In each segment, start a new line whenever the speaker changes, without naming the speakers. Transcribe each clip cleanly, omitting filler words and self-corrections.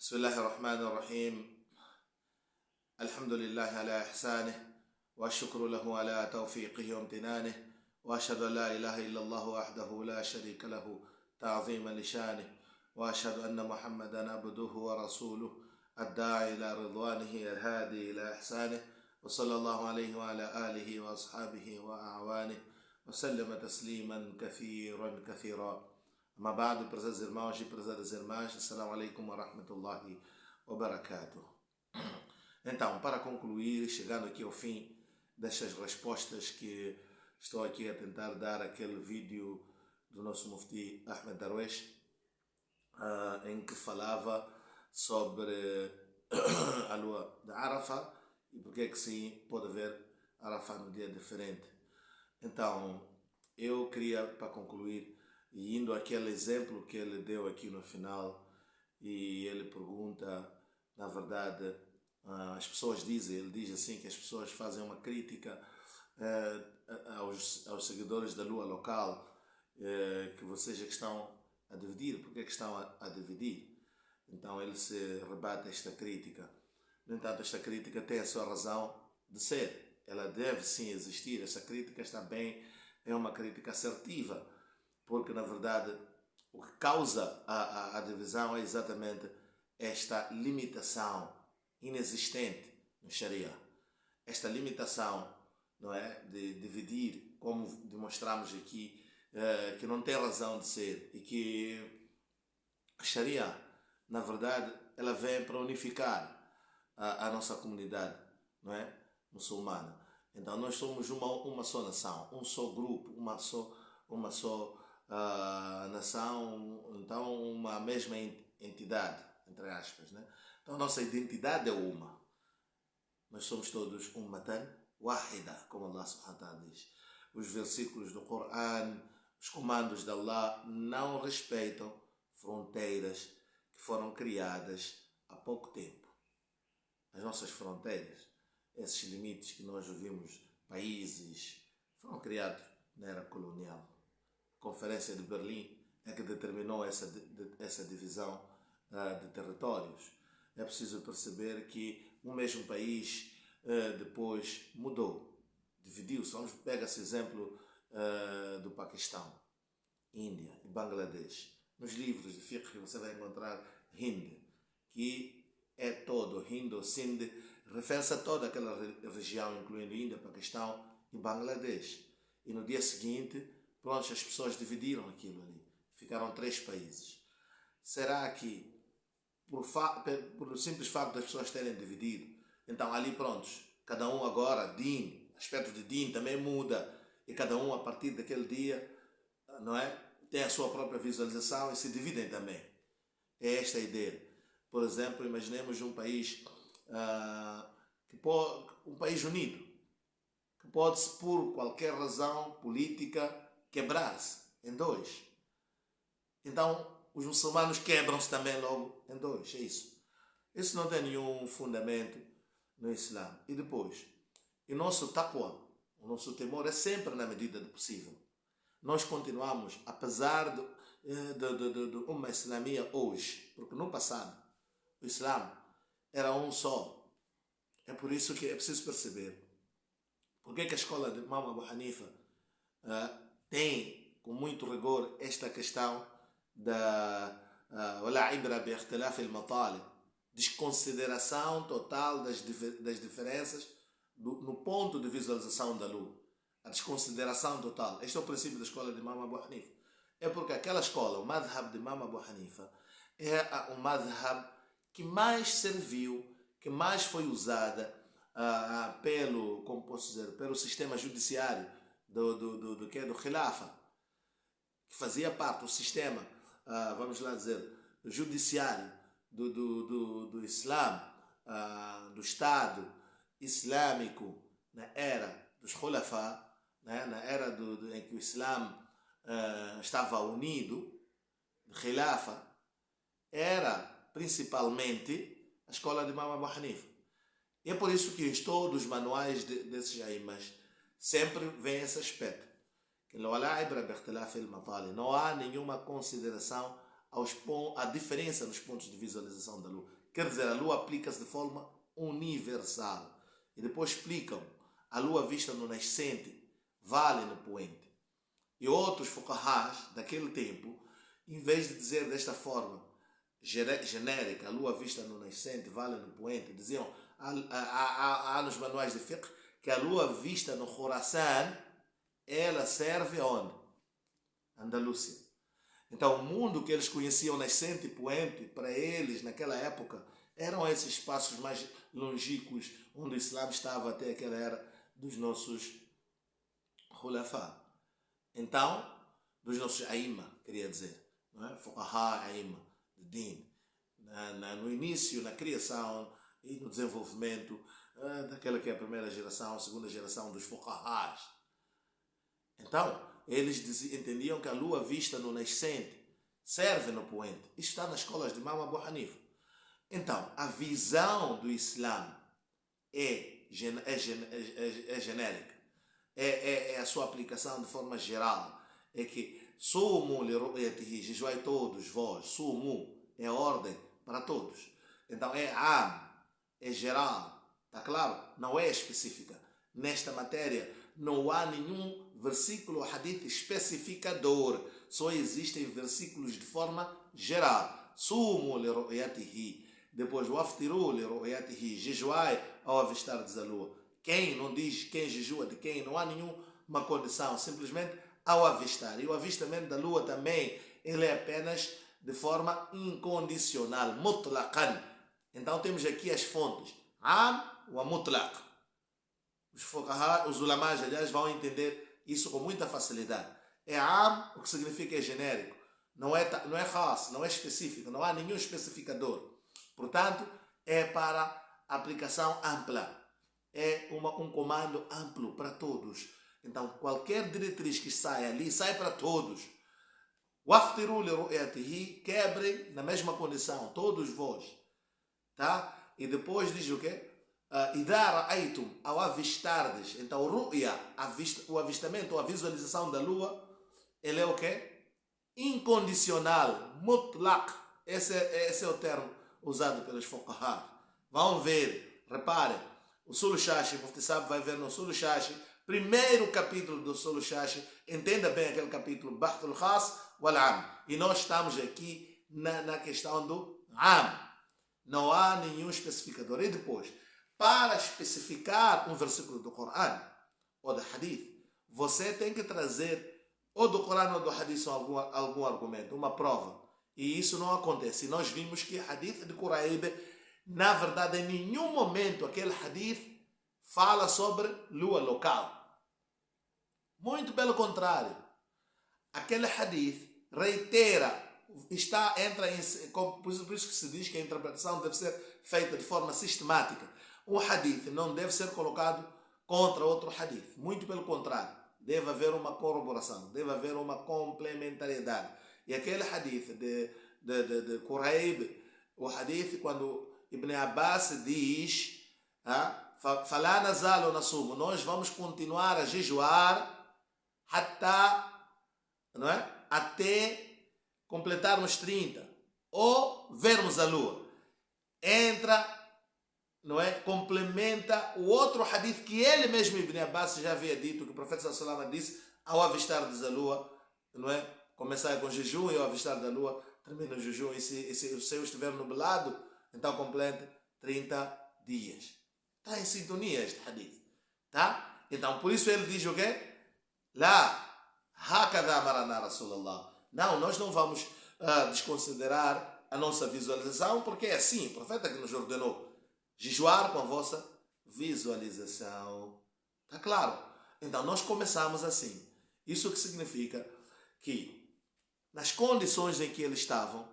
بسم الله الرحمن الرحيم. الحمد لله على إحسانه والشكر له على توفيقه وامتنانه، وأشهد أن لا إله إلا الله وحده لا شريك له تعظيما لشانه، وأشهد أن محمدا عبده ورسوله الداعي إلى رضوانه الهادي إلى إحسانه، وصلى الله عليه وعلى آله وأصحابه وأعوانه وسلم تسليما كثيرا كثيرا. Mas bado, prezados irmãos e prezadas irmãs, assalamu alaikum wa rahmatullahi wa barakatuh. Então, para concluir, chegando aqui ao fim destas respostas que estou aqui a tentar dar àquele vídeo do nosso mufti Ahmed Darwish, em que falava sobre a lua de Arafah e porque é que sim pode haver Arafah no dia diferente. Então, eu queria, para concluir, e indo àquele exemplo que ele deu aqui no final, e ele pergunta, na verdade, as pessoas dizem, ele diz assim que as pessoas fazem uma crítica aos seguidores da lua local, que vocês é que estão a dividir, porque é que estão a dividir? Então ele se rebate esta crítica. No entanto, esta crítica tem a sua razão de ser, ela deve sim existir, essa crítica está bem, é uma crítica assertiva, porque na verdade o que causa a divisão é exatamente esta limitação inexistente no Sharia. Esta limitação, não é, de dividir, como demonstramos aqui, que não tem razão de ser, e que a Sharia, na verdade, ela vem para unificar a nossa comunidade, não é, muçulmana. Então nós somos uma só nação, um só grupo, uma só nação, então uma mesma entidade, entre aspas, né? Então a nossa identidade é uma. Nós somos todos ummatan wahida, como Allah subhanahu wa ta'ala diz. Os versículos do Coran, os comandos de Allah não respeitam fronteiras que foram criadas há pouco tempo. As nossas fronteiras, esses limites que nós ouvimos, países, foram criados na era colonial. A Conferência de Berlim é que determinou essa divisão de territórios. É preciso perceber que um mesmo país depois mudou, dividiu-se. Vamos pegar esse exemplo do Paquistão, Índia e Bangladesh. Nos livros de fiqh você vai encontrar Hind, que é todo, Hind ou Sindh, refere-se a toda aquela região, incluindo Índia, Paquistão e Bangladesh. E no dia seguinte, pronto, as pessoas dividiram aquilo ali. Ficaram 3 países. Será que, por simples facto das pessoas terem dividido, então ali prontos, cada um agora, din, aspecto de din também muda, e cada um a partir daquele dia, não é, tem a sua própria visualização e se dividem também. É esta a ideia. Por exemplo, imaginemos um país, um país unido, que pode, por qualquer razão política, quebrar-se em 2. Então, os muçulmanos quebram-se também logo em 2. É isso. Isso não tem nenhum fundamento no Islã. E depois, o nosso taqwa, o nosso temor é sempre na medida do possível. Nós continuamos, apesar do Ummah Islamia hoje, porque no passado o Islã era um só. É por isso que é preciso perceber porque é que a escola de Imam Abu Hanifa tem com muito rigor esta questão da wala ibra bi ikhtilaf al-matalib, desconsideração total das diferenças no ponto de visualização da lua. A desconsideração total. Este é o princípio da escola de Imam Abu Hanifa. É porque aquela escola, o madhab de Imam Abu Hanifa, é o madhab que mais serviu, que mais foi usada como posso dizer, pelo sistema judiciário do Khilafa, que fazia parte do sistema, vamos lá dizer, judiciário do Islã, do Estado Islâmico na era dos Khulafa, né, na era em que o Islã estava unido, de Khilafa, era principalmente a escola de Imam Abu Hanifa. E é por isso que em todos os manuais desses aimas sempre vem esse aspecto. Que não há nenhuma consideração à diferença nos pontos de visualização da lua. Quer dizer, a lua aplica-se de forma universal. E depois explicam, a lua vista no nascente vale no poente. E outros fuqahás daquele tempo, em vez de dizer desta forma genérica, a lua vista no nascente vale no poente, diziam, há nos manuais de fiqh, que a lua vista no Khorasan, ela serve onde? Andalúcia. Então o mundo que eles conheciam nascente e poente, para eles naquela época, eram esses espaços mais longínquos onde o Islã estava até aquela era dos nossos Khulafá. Então, dos nossos Aima, queria dizer, não é? Fuqaha, Aima, de Din. No início, na criação e no desenvolvimento daquela que é a primeira geração, a segunda geração dos Fuqahás. Então, eles entendiam que a lua vista no nascente serve no poente. Isto está nas escolas de Imam Abu Hanifa. Então, a visão do Islã é genérica. É a sua aplicação de forma geral. É que sumu li ru'yatihi, jejuai todos vós. Sumu é ordem para todos. Então é am, é geral. Está claro? Não é específica. Nesta matéria não há nenhum versículo ou hadith especificador. Só existem versículos de forma geral. Sumu li ru'yatihi. Depois, waftiru li ru'yatihi, jejuai ao avistar a lua. Quem não diz quem jejua de quem, não há nenhuma condição, simplesmente ao avistar. E o avistamento da lua também, ele é apenas de forma incondicional, mutlaqan. Então temos aqui as fontes, am wa mutlaq. Os ulamás, aliás, vão entender isso com muita facilidade. É am, o que significa é genérico. Não é khas, não é específico, não há nenhum especificador. Portanto, é para aplicação ampla. É um comando amplo para todos. Então, qualquer diretriz que saia ali, sai para todos. Waftiru li ru'yatihi, quebrem na mesma condição, todos vós. Tá? E depois diz o quê? Idha ra'aytum, ao avistardes. Então, ru'ya, o avistamento, a visualização da lua, ele é o quê? Incondicional, mutlaq. Esse é o termo usado pelos fuqaha. Vão ver, reparem, o Sul Shashi, o Mufti Saab vai ver no Sul Shashi, primeiro capítulo do Sul Shashi, entenda bem aquele capítulo, Bahthul Khas wal Am. E nós estamos aqui na questão do Am. Não há nenhum especificador. E depois, para especificar um versículo do Coran ou do Hadith, você tem que trazer ou do Coran ou do Hadith algum argumento, uma prova. E isso não acontece. E nós vimos que Hadith de Quraib, na verdade, em nenhum momento aquele Hadith fala sobre lua local. Muito pelo contrário. Aquele Hadith reitera, por isso que se diz que a interpretação deve ser feita de forma sistemática. Um Hadith não deve ser colocado contra outro Hadith. Muito pelo contrário. Deve haver uma corroboração, deve haver uma complementariedade. E aquele Hadith de Quraib, o Hadith quando Ibn Abbas diz, falar nasalo nasumo, nós vamos continuar a jejuar não é? Até completarmos 30 ou vermos a lua. Entra, não é? Complementa o outro hadith que ele mesmo, Ibn Abbas, já havia dito, que o profeta sallallahu alaihi wasallam disse, ao avistar a lua, não é? Começar com jejum e ao avistar da lua, termina o jejum. E se o céu estiver nublado, então complete 30 dias. Está em sintonia este hadith. Tá? Então, por isso ele diz o quê? Lá, hakadha amarana Rasulullah. Não, nós não vamos desconsiderar a nossa visualização, porque é assim, o profeta que nos ordenou jejuar com a vossa visualização. Está claro? Então, nós começamos assim. Isso que significa que, nas condições em que eles estavam,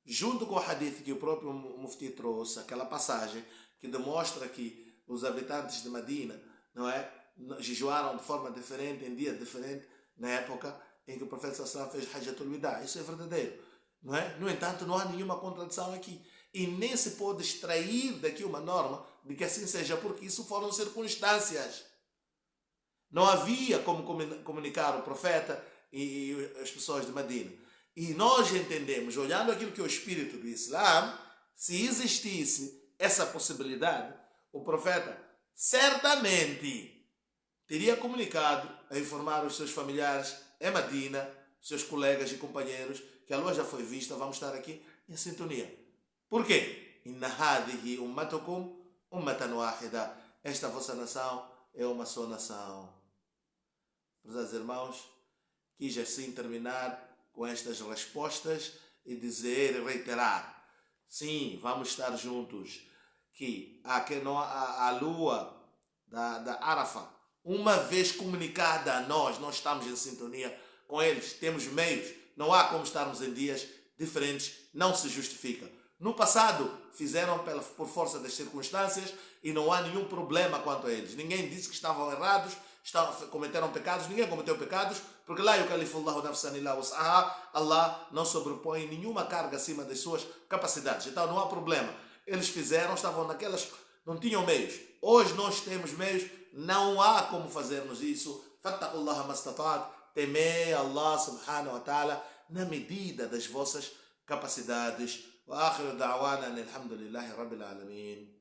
junto com o hadith que o próprio Mufti trouxe, aquela passagem que demonstra que os habitantes de Medina, não é, jejuaram de forma diferente, em dia diferente, na época em que o profeta sallallahu alaihi wasallam fez Hajjatul Wida. Isso é verdadeiro, não é? No entanto, não há nenhuma contradição aqui. E nem se pode extrair daqui uma norma de que assim seja, porque isso foram circunstâncias. Não havia como comunicar o profeta e as pessoas de Medina. E nós entendemos, olhando aquilo que é o espírito do Islã, se existisse essa possibilidade, o profeta certamente teria comunicado a informar os seus familiares em Medina, seus colegas e companheiros, que a lua já foi vista, vamos estar aqui em sintonia. Por quê? Inna hadihi ummatukum ummatan wahida. Esta vossa nação é uma só nação. Meus irmãos, quis assim terminar com estas respostas e dizer e reiterar: sim, vamos estar juntos. Que a lua da Arafá, uma vez comunicada a nós, nós estamos em sintonia com eles, temos meios, não há como estarmos em dias diferentes, não se justifica. No passado, fizeram por força das circunstâncias e não há nenhum problema quanto a eles. Ninguém disse que estavam errados, cometeram pecados, ninguém cometeu pecados, porque lá Allah não sobrepõe nenhuma carga acima das suas capacidades. Então não há problema. Eles fizeram, estavam naquelas, não tinham meios. Hoje nós temos meios, não há como fazermos isso. Fattaqullaha mastata'at, temei Allah subhanahu wa ta'ala na medida das vossas capacidades. وآخر دعوانا أن الحمد لله رب العالمين.